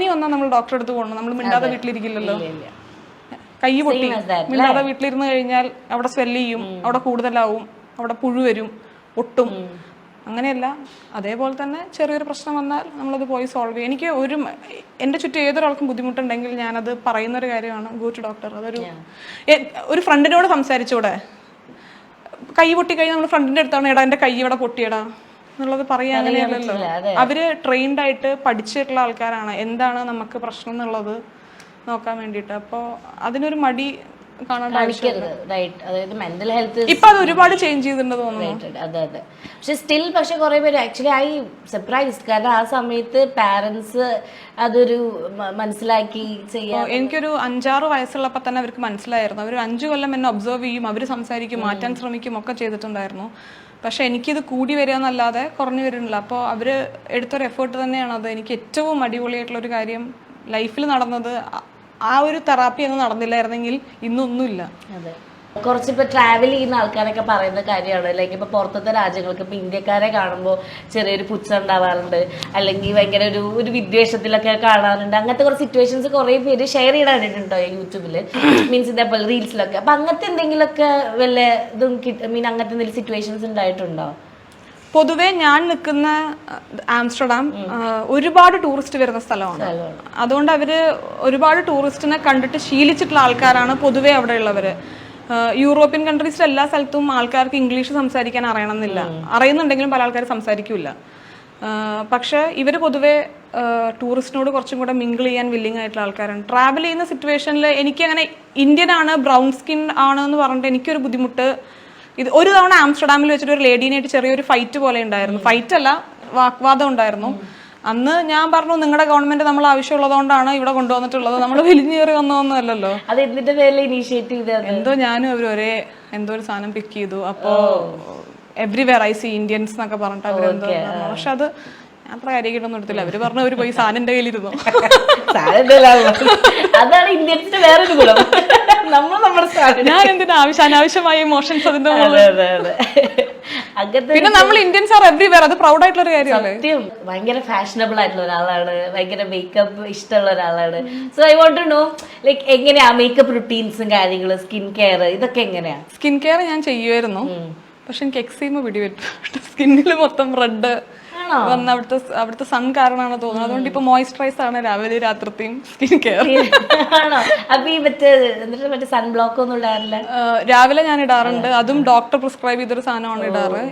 പനി വന്നാൽ നമ്മൾ ഡോക്ടറെ അടുത്ത് പോകണം, നമ്മൾ മിണ്ടാതെ വീട്ടിലിരിക്കില്ലല്ലോ. കൈ പൊട്ടി മിണ്ടാതെ വീട്ടിലിരുന്ന് കഴിഞ്ഞാൽ അവിടെ സ്വെല്ല് ചെയ്യും, അവിടെ കൂടുതലാവും, അവിടെ പുഴു വരും, ഒട്ടും. അങ്ങനെയല്ല, അതേപോലെ തന്നെ ചെറിയൊരു പ്രശ്നം വന്നാൽ നമ്മളത് പോയി സോൾവ് ചെയ്യും. എനിക്ക് എൻ്റെ ചുറ്റും ഏതൊരാൾക്കും ബുദ്ധിമുട്ടുണ്ടെങ്കിൽ ഞാനത് പറയുന്നൊരു കാര്യമാണ്, ഗോ ടു ഡോക്ടർ. ഒരു ഫ്രണ്ടിനോട് സംസാരിച്ചൂടെ? കൈ പൊട്ടി കഴിഞ്ഞാൽ നമ്മൾ ഫ്രണ്ടിൻ്റെ അടുത്താണ്, എടാ എൻ്റെ കൈ ഇവിടെ പൊട്ടിയടാ എന്നുള്ളത് പറയാൻ അങ്ങനെയല്ലല്ലോ. അവര് ട്രെയിൻഡ് ആയിട്ട് പഠിച്ചിട്ടുള്ള ആൾക്കാരാണ് എന്താണ് നമുക്ക് പ്രശ്നം എന്നുള്ളത് നോക്കാൻ വേണ്ടിയിട്ട്. അപ്പോൾ അതിനൊരു മടി കാണേണ്ട ആവശ്യമില്ല. ഇപ്പൊ അത് ഒരുപാട് ചേഞ്ച് ചെയ്തിട്ടുണ്ട് തോന്നുന്നു. അതെ. പക്ഷെ സ്റ്റിൽ പക്ഷെ കുറെ പേര് ആക്ച്വലി ഐ സർപ്രൈസ്ഡ്, കാരണം ആ സമയത്ത് പാരന്റ്സ് അതൊരു മനസ്സിലാക്കി ചെയ്യാൻ. എനിക്കൊരു 5-6 വയസ്സുള്ളപ്പോ തന്നെ അവർക്ക് മനസ്സിലായിരുന്നു. അവർ 5 കൊല്ലം എന്നെ ഒബ്സർവ് ചെയ്യും, അവർ സംസാരിക്കും, മാറ്റാൻ ശ്രമിക്കും, ഒക്കെ ചെയ്തിട്ടുണ്ടായിരുന്നു. പക്ഷെ എനിക്കിത് കൂടി വരിക എന്നല്ലാതെ കുറഞ്ഞു വരുന്നില്ല. അപ്പോൾ അവര് എടുത്തൊരു എഫേർട്ട് തന്നെയാണ് അത്. എനിക്ക് ഏറ്റവും അടിപൊളിയായിട്ടുള്ളൊരു കാര്യം ലൈഫിൽ നടന്നത്, ആ ഒരു തെറാപ്പി ഒന്നും നടന്നില്ലായിരുന്നെങ്കിൽ ഇന്നൊന്നുമില്ല. അതെ, കുറച്ചിപ്പോൾ ട്രാവൽ ചെയ്യുന്ന ആൾക്കാരൊക്കെ പറയുന്ന കാര്യമാണ്. ലൈക്ക് ഇപ്പോൾ പുറത്തത്തെ രാജ്യങ്ങൾക്ക് ഇപ്പോൾ ഇന്ത്യക്കാരെ കാണുമ്പോൾ ചെറിയൊരു പുച്ഛം ഉണ്ടാവാറുണ്ട്, അല്ലെങ്കിൽ ഭയങ്കര ഒരു വിദ്വേഷത്തിലൊക്കെ കാണാറുണ്ട്. അങ്ങനത്തെ കുറച്ച് സിറ്റുവേഷൻസ് കുറേ പേര് ഷെയർ ചെയ്തിട്ടുണ്ടോ യൂട്യൂബിൽ, മീൻസ് ഇതേപോലെ റീൽസിലൊക്കെ. അപ്പം അങ്ങനത്തെ എന്തെങ്കിലുമൊക്കെ വല്ല ഇതും അങ്ങനത്തെ എന്തെങ്കിലും സിറ്റുവേഷൻസ് ഉണ്ടായിട്ടുണ്ടോ? പൊതുവെ ഞാൻ നിൽക്കുന്ന ആംസ്റ്റർഡാം ഒരുപാട് ടൂറിസ്റ്റ് വരുന്ന സ്ഥലമാണ്. അതുകൊണ്ട് അവര് ഒരുപാട് ടൂറിസ്റ്റിനെ കണ്ടിട്ട് ശീലിച്ചിട്ടുള്ള ആൾക്കാരാണ് പൊതുവെ അവിടെ ഉള്ളവര്. യൂറോപ്യൻ കൺട്രീസിൽ എല്ലാ സ്ഥലത്തും ആൾക്കാർക്ക് ഇംഗ്ലീഷ് സംസാരിക്കാൻ അറിയണമെന്നില്ല, അറിയുന്നുണ്ടെങ്കിലും പല ആൾക്കാർ സംസാരിക്കില്ല. പക്ഷെ ഇവർ പൊതുവെ ടൂറിസ്റ്റിനോട് കുറച്ചും കൂടെ മിങ്കിൾ ചെയ്യാൻ വില്ലിങ് ആയിട്ടുള്ള ആൾക്കാരാണ്. ട്രാവൽ ചെയ്യുന്ന സിറ്റുവേഷനിൽ എനിക്കങ്ങനെ ഇന്ത്യൻ ആണ്, ബ്രൗൺ സ്കിൻ ആണ് എന്ന് പറഞ്ഞിട്ട് എനിക്കൊരു ബുദ്ധിമുട്ട്. ഇത് ഒരു തവണ ആംസ്റ്റർഡാമിൽ വെച്ചിട്ട് ഒരു ലേഡീനായിട്ട് ചെറിയൊരു ഫൈറ്റ് പോലെ ഉണ്ടായിരുന്നു. ഫൈറ്റ് അല്ല, വാഗ്വാദം ഉണ്ടായിരുന്നു. അന്ന് ഞാൻ പറഞ്ഞു, നിങ്ങളുടെ ഗവൺമെന്റ് നമ്മൾ ആവശ്യമുള്ളതുകൊണ്ടാണ് ഇവിടെ കൊണ്ടുവന്നിട്ടുള്ളത്, നമ്മൾ വലിഞ്ഞേറി വന്നതൊന്നുമല്ലല്ലോ. എന്തോ ഞാനും അവർ എന്തോ ഒരു സാധനം പിക്ക് ചെയ്തു. അപ്പോ എവ്രിവെയർ ഐ സി ഇന്ത്യൻസ് എന്നൊക്കെ പറഞ്ഞിട്ട് അവരെന്തോ. പക്ഷെ അത് ഞാൻ അത്ര കാര്യമായിട്ടൊന്നും എടുത്തില്ല. അവര് പറഞ്ഞു അവര് പോയി സാധനം എന്റെ കയ്യിലിരുന്നു. അതാണ് ഇന്ത്യൻസിന്റെ വേറൊരു ഗുണം. ഞാൻ എന്തിനാ അനാവശ്യമായ ഇമോഷൻസ് അതിന്റെ. പിന്നെ നമ്മൾ ഇന്ത്യൻസ് ആർ എവ്രിവെയർ, അത് പ്രൗഡ് ആയിട്ടുള്ള ഒരു കാര്യമല്ലേ. ഭയങ്കര ഫാഷനബിൾ ആയിട്ടുള്ള ഒരാളാണ്, ഭയങ്കര മേക്കപ്പ് ഇഷ്ടമുള്ള ഒരാളാണ്. So I want to know like എങ്ങനെയാ മേക്കപ്പ് റുട്ടീൻസും കാര്യങ്ങളും, സ്കിൻ കെയർ ഇതൊക്കെ എങ്ങനെയാ? സ്കിൻ കെയർ ഞാൻ ചെയ്യുമായിരുന്നു, പക്ഷെ എനിക്ക് എക്സീമ പിടിപെട്ടു. സ്കിന്നിൽ മൊത്തം റെഡ് വന്ന അവിടുത്തെ സൺ കാരണമാണ് തോന്നുന്നത്. അതുകൊണ്ട് ഇപ്പൊ മോയിസ്ചറൈസ് ആണ് രാവിലെ രാത്രിയും സ്കിൻ കെയർ. അപ്പൊ ഈ മറ്റേ സൺ ബ്ലോക്ക് ഒന്നും ഇടാറില്ല? രാവിലെ ഞാൻ ഇടാറുണ്ട്, അതും ഡോക്ടർ പ്രിസ്ക്രൈബ് ചെയ്തൊരു സാധനമാണ് ഇടാറ്.